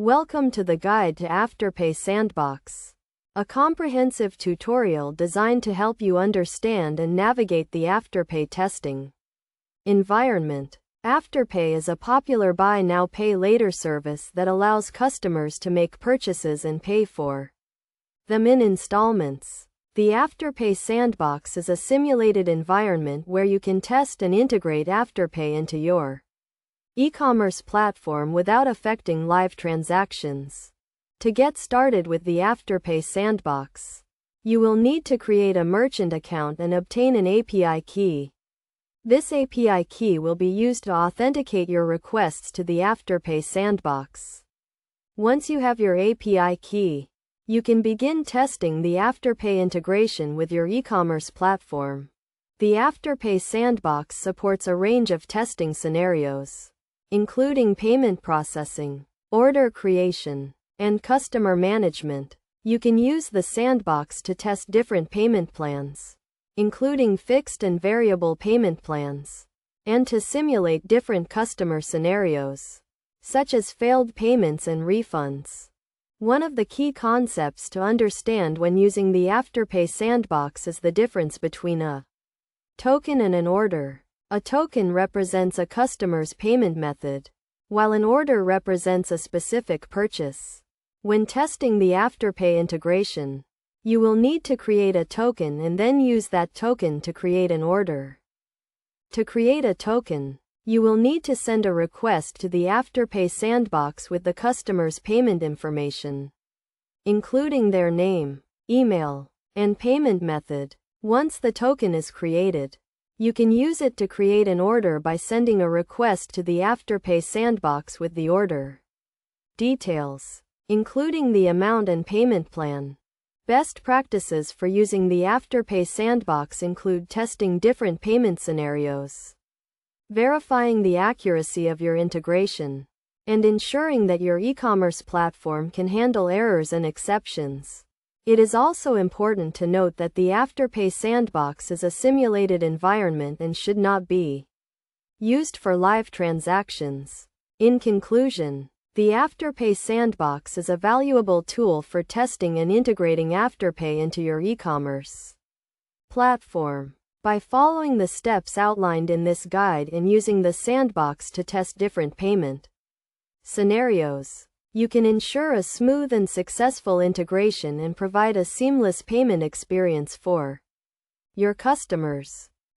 Welcome to the Guide to Afterpay Sandbox, a comprehensive tutorial designed to help you understand and navigate the Afterpay testing environment. Afterpay is a popular buy now pay later service that allows customers to make purchases and pay for them in installments. The Afterpay Sandbox is a simulated environment where you can test and integrate Afterpay into your e-commerce platform without affecting live transactions. To get started with the Afterpay Sandbox, you will need to create a merchant account and obtain an API key. This API key will be used to authenticate your requests to the Afterpay Sandbox. Once you have your API key, you can begin testing the Afterpay integration with your e-commerce platform. The Afterpay Sandbox supports a range of testing scenarios, including payment processing, order creation, and customer management. You can use the sandbox to test different payment plans, including fixed and variable payment plans, and to simulate different customer scenarios, such as failed payments and refunds. One of the key concepts to understand when using the Afterpay Sandbox is the difference between a token and an order. A token represents a customer's payment method, while an order represents a specific purchase. When testing the Afterpay integration, you will need to create a token and then use that token to create an order. To create a token, you will need to send a request to the Afterpay Sandbox with the customer's payment information, including their name, email, and payment method. Once the token is created, you can use it to create an order by sending a request to the Afterpay Sandbox with the order details, including the amount and payment plan. Best practices for using the Afterpay Sandbox include testing different payment scenarios, verifying the accuracy of your integration, and ensuring that your e-commerce platform can handle errors and exceptions. It is also important to note that the Afterpay Sandbox is a simulated environment and should not be used for live transactions. In conclusion, the Afterpay Sandbox is a valuable tool for testing and integrating Afterpay into your e-commerce platform. By following the steps outlined in this guide and using the sandbox to test different payment scenarios, you can ensure a smooth and successful integration and provide a seamless payment experience for your customers.